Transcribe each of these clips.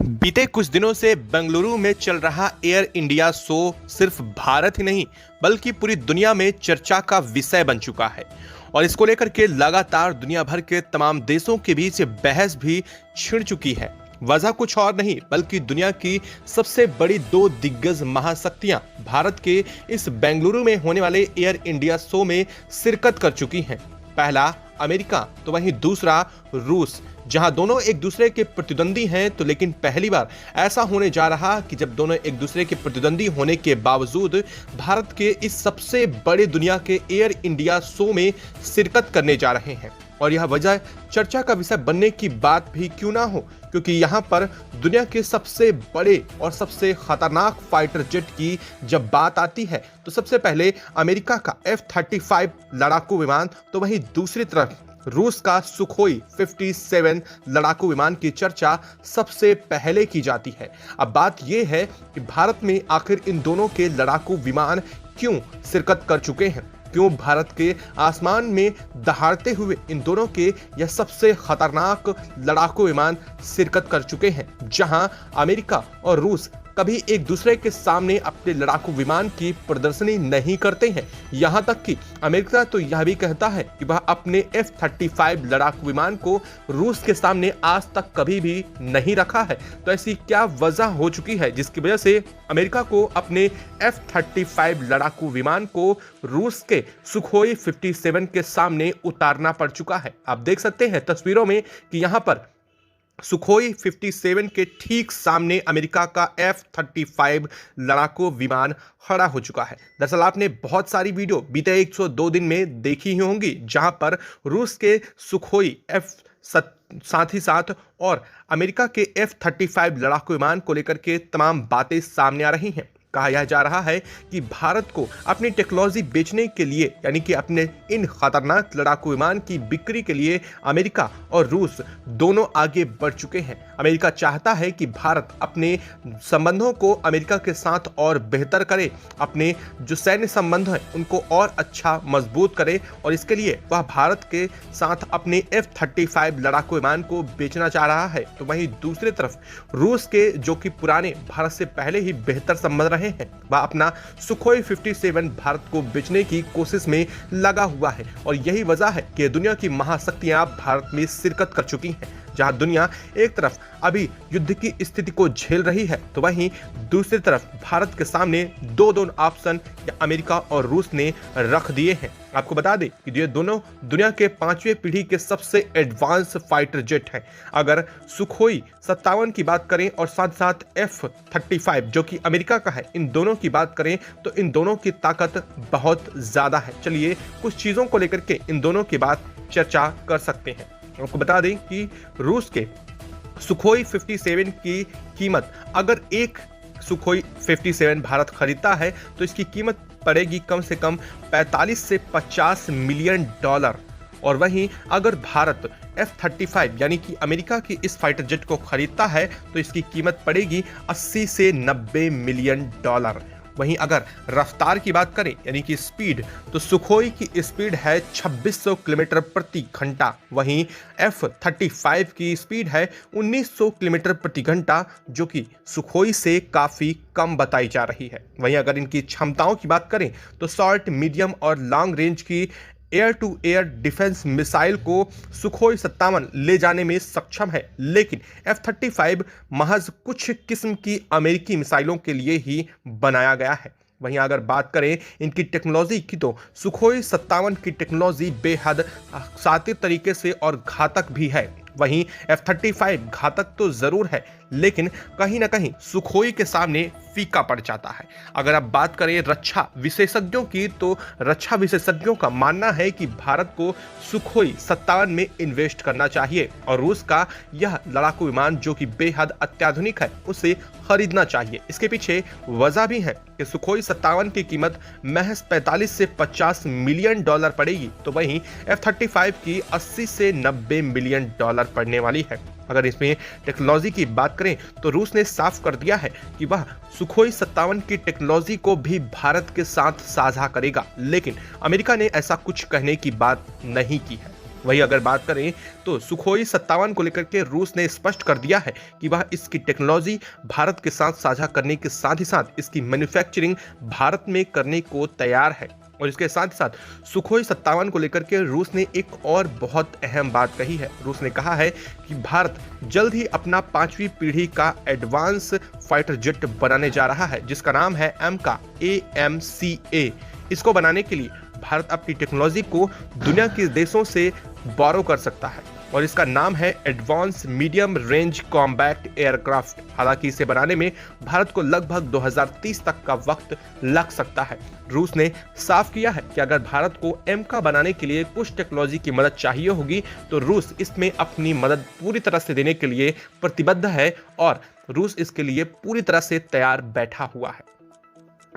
बीते कुछ दिनों से बेंगलुरु में चल रहा एयर इंडिया शो सिर्फ भारत ही नहीं बल्कि पूरी दुनिया में चर्चा का विषय बन चुका है। और इसको लेकर के लगातार दुनिया भर के तमाम देशों के बीच बहस भी छिड़ चुकी है। वजह कुछ और नहीं बल्कि दुनिया की सबसे बड़ी दो दिग्गज महाशक्तियां भारत के इस बेंगलुरु में होने वाले एयर इंडिया शो में शिरकत कर चुकी हैं। पहला अमेरिका तो वहीं दूसरा रूस, जहां दोनों एक दूसरे के प्रतिद्वंदी हैं। तो लेकिन पहली बार ऐसा होने जा रहा कि जब दोनों एक दूसरे के प्रतिद्वंदी होने के बावजूद भारत के इस सबसे बड़े दुनिया के एयर इंडिया शो में शिरकत करने जा रहे हैं। और यह वजह चर्चा का विषय बनने की बात भी क्यों ना हो, क्योंकि यहाँ पर दुनिया के सबसे बड़े और सबसे खतरनाक फाइटर जेट की जब बात आती है तो सबसे पहले अमेरिका का F-35 लड़ाकू विमान, तो वहीं दूसरी तरफ रूस का सुखोई 57 लड़ाकू विमान की चर्चा सबसे पहले की जाती है। अब बात यह है कि भारत में आखिर इन दोनों के लड़ाकू विमान क्यों शिरकत कर चुके हैं, क्यों भारत के आसमान में दहाड़ते हुए इन दोनों के यह सबसे खतरनाक लड़ाकू विमान शिरकत कर चुके हैं। जहां अमेरिका और रूस कभी एक दूसरे के सामने अपने लड़ाकू विमान की प्रदर्शनी नहीं करते हैं। यहां तक कि अमेरिका तो यह भी कहता है कि वह अपने F-35 लड़ाकू विमान को रूस के सामने आज तक कभी भी नहीं रखा है। तो ऐसी क्या वजह हो चुकी है जिसकी वजह से अमेरिका को अपने F-35 लड़ाकू विमान को रूस के सुखोई 57 के सामने उतारना पड़ चुका है। आप देख सकते हैं तस्वीरों में कि यहां पर सुखोई 57 के ठीक सामने अमेरिका का F-35 लड़ाकू विमान खड़ा हो चुका है। दरअसल आपने बहुत सारी वीडियो बीते 102 दिन में देखी ही होंगी जहां पर रूस के सुखोई साथ ही साथ और अमेरिका के F-35 लड़ाकू विमान को लेकर के तमाम बातें सामने आ रही हैं। कहा जा रहा है कि भारत को अपनी टेक्नोलॉजी बेचने के लिए, यानी कि अपने इन खतरनाक लड़ाकू विमान की बिक्री के लिए अमेरिका और रूस दोनों आगे बढ़ चुके हैं। अमेरिका चाहता है कि भारत अपने संबंधों को अमेरिका के साथ और बेहतर करे, अपने जो सैन्य संबंध हैं उनको और अच्छा मजबूत करे, और इसके लिए वह भारत के साथ अपने F-35 लड़ाकू विमान को बेचना चाह रहा है। तो वहीं दूसरी तरफ रूस के जो कि पुराने भारत से पहले ही बेहतर संबंध रहे हैं, वह अपना सुखोई 57 भारत को बेचने की कोशिश में लगा हुआ है। और यही वजह है कि दुनिया की महाशक्तियां भारत में शिरकत कर चुकी हैं। जहां दुनिया एक तरफ अभी युद्ध की स्थिति को झेल रही है तो वहीं दूसरी तरफ भारत के सामने दो ऑप्शन अमेरिका और रूस ने रख दिए हैं। आपको बता दें कि ये दोनों दुनिया के 5वीं पीढ़ी के सबसे एडवांस फाइटर जेट हैं। अगर सुखोई 57 की बात करें और साथ साथ F-35 जो कि अमेरिका का है, इन दोनों की बात करें तो इन दोनों की ताकत बहुत ज्यादा है। चलिए कुछ चीजों को लेकर के इन दोनों की बात चर्चा कर सकते हैं। आपको बता दें कि रूस के सुखोई 57 की कीमत, अगर एक सुखोई 57 भारत खरीदता है तो इसकी कीमत पड़ेगी कम से कम 45 से 50 मिलियन डॉलर। और वहीं अगर भारत F-35 यानी कि अमेरिका की इस फाइटर जेट को खरीदता है तो इसकी कीमत पड़ेगी 80 से 90 मिलियन डॉलर। वहीं अगर रफ्तार की बात करें यानी कि स्पीड, तो सुखोई की स्पीड है 2600 किलोमीटर प्रति घंटा। वहीं F-35 की स्पीड है 1900 किलोमीटर प्रति घंटा, जो कि सुखोई से काफ़ी कम बताई जा रही है। वहीं अगर इनकी क्षमताओं की बात करें तो शॉर्ट, मीडियम और लॉन्ग रेंज की air to air defence missile को सुखोई 57 ले जाने में सक्षम है, लेकिन F-35 महज कुछ किस्म की अमेरिकी मिसाइलों के लिए ही बनाया गया है। वहीं अगर बात करें इनकी टेक्नोलॉजी की तो सुखोई 57 की टेक्नोलॉजी बेहद शातिर तरीके से और घातक भी है। वहीं F-35 घातक तो जरूर है लेकिन कहीं ना कहीं सुखोई के सामने फीका पड़ जाता है। अगर आप बात करें रक्षा विशेषज्ञों की तो रक्षा विशेषज्ञों का मानना है कि भारत को सुखोई 57 में इन्वेस्ट करना चाहिए और रूस का यह लड़ाकू विमान जो कि बेहद अत्याधुनिक है उसे खरीदना चाहिए। इसके पीछे वजह भी है कि सुखोई 57 की कीमत महज 45 से 50 मिलियन डॉलर पड़ेगी, तो वहीं F-35 की 80 से 90 मिलियन डॉलर पड़ने वाली है। अगर इसमें टेक्नोलॉजी की बात करें तो रूस ने साफ कर दिया है कि वह सुखोई 57 की टेक्नोलॉजी को भी भारत के साथ साझा करेगा, लेकिन अमेरिका ने ऐसा कुछ कहने की बात नहीं की है। वही अगर बात करें तो सुखोई 57 को लेकर के रूस ने स्पष्ट कर दिया है कि वह इसकी टेक्नोलॉजी भारत के साथ साझा करने के साथ ही साथ इसकी मैन्युफैक्चरिंग भारत में करने को तैयार है। और इसके साथ ही साथ सुखोई 57 को लेकर के रूस ने एक और बहुत अहम बात कही है। रूस ने कहा है कि भारत जल्द ही अपना 5वीं पीढ़ी का एडवांस फाइटर जेट बनाने जा रहा है, जिसका नाम है AMCA। इसको बनाने के लिए भारत अपनी टेक्नोलॉजी को दुनिया के देशों से बोरो कर सकता है और इसका नाम है advance medium range combat aircraft. हालांकि इसे बनाने में भारत को लगभग 2030 तक का वक्त लग सकता है। रूस ने साफ किया है कि अगर भारत को एमका बनाने के लिए कुछ टेक्नोलॉजी की मदद चाहिए होगी तो रूस इसमें अपनी मदद पूरी तरह से देने के लिए प्रतिबद्ध है और रूस इसके लिए पूरी तरह से तैयार बैठा हुआ है।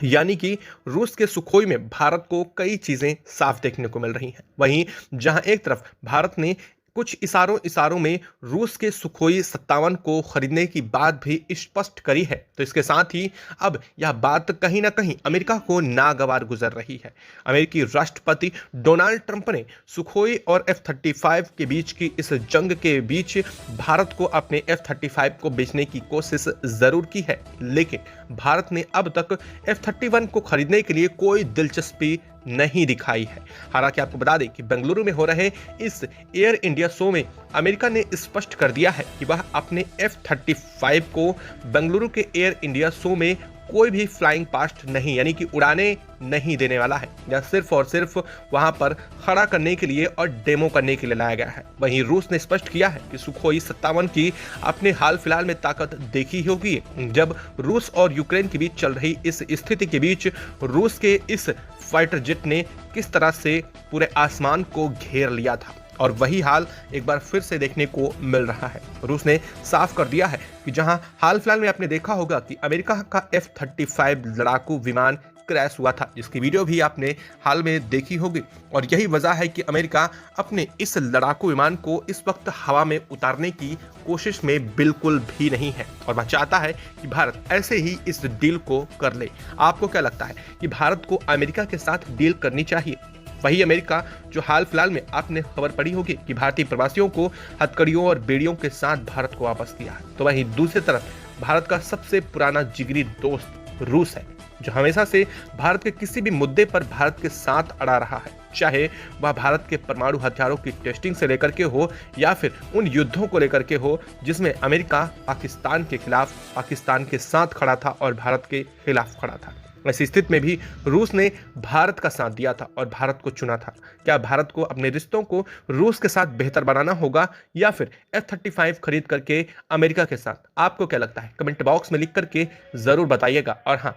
यानी कि रूस के सुखोई में भारत को कई चीजें साफ देखने को मिल रही हैं। वहीं जहां एक तरफ भारत ने कुछ इशारों में रूस के सुखोई 57 को खरीदने की बात भी स्पष्ट करी है, तो इसके साथ ही अब यह बात कहीं ना कहीं अमेरिका को नागवार गुजर रही है। अमेरिकी राष्ट्रपति डोनाल्ड ट्रंप ने सुखोई और F-35 के बीच की इस जंग के बीच भारत को अपने F-35 को बेचने की कोशिश जरूर की है, लेकिन भारत ने अब तक F-31 को खरीदने के लिए कोई दिलचस्पी नहीं दिखाई है। हालांकि आपको बता दें कि बेंगलुरु में हो रहे इस एयर इंडिया शो में अमेरिका ने स्पष्ट कर दिया है कि वह अपने F-35 को बेंगलुरु के एयर इंडिया शो में कोई भी फ्लाइंग पास्ट नहीं, यानी कि उड़ाने नहीं देने वाला है। यह सिर्फ और सिर्फ वहां पर खड़ा करने के लिए और डेमो करने के लिए लाया गया है। वहीं रूस ने स्पष्ट किया है कि सुखोई 57 की अपने हाल फिलहाल में ताकत देखी होगी जब रूस और यूक्रेन के बीच चल रही इस स्थिति के बीच रूस के इस फाइटर जेट ने किस तरह से पूरे आसमान को घेर लिया था, और वही हाल एक बार फिर से देखने को मिल रहा है। रूस ने साफ कर दिया है कि जहां हाल फिलहाल में आपने देखा होगा कि अमेरिका का F-35 लड़ाकू विमान क्रैश हुआ था, जिसकी वीडियो भी आपने हाल में देखी होगी, और यही वजह है कि अमेरिका अपने इस लड़ाकू विमान को इस वक्त हवा में उतारने की कोशिश में बिल्कुल भी नहीं है और वह चाहता है कि भारत ऐसे ही इस डील को कर ले। आपको क्या लगता है कि भारत को अमेरिका के साथ डील करनी चाहिए? वही अमेरिका जो हाल फिलहाल में आपने खबर पड़ी होगी कि भारतीय प्रवासियों को हथकड़ियों और बेड़ियों के साथ भारत को वापस किया है, तो वहीं दूसरी तरफ भारत का सबसे पुराना जिगरी दोस्त रूस है, जो हमेशा से भारत के किसी भी मुद्दे पर भारत के साथ अड़ा रहा है, चाहे वह भारत के परमाणु हथियारों की टेस्टिंग से लेकर के हो या फिर उन युद्धों को लेकर के हो जिसमें अमेरिका पाकिस्तान के खिलाफ पाकिस्तान के साथ खड़ा था और भारत के खिलाफ खड़ा था। ऐसी स्थिति में भी रूस ने भारत का साथ दिया था और भारत को चुना था। क्या भारत को अपने रिश्तों को रूस के साथ बेहतर बनाना होगा या फिर F-35 खरीद करके अमेरिका के साथ? आपको क्या लगता है? कमेंट बॉक्स में लिख करके जरूर बताइएगा। और हाँ,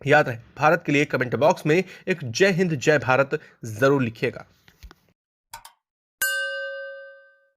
याद रहे, भारत के लिए कमेंट बॉक्स में एक जय हिंद जय भारत जरूर लिखिएगा।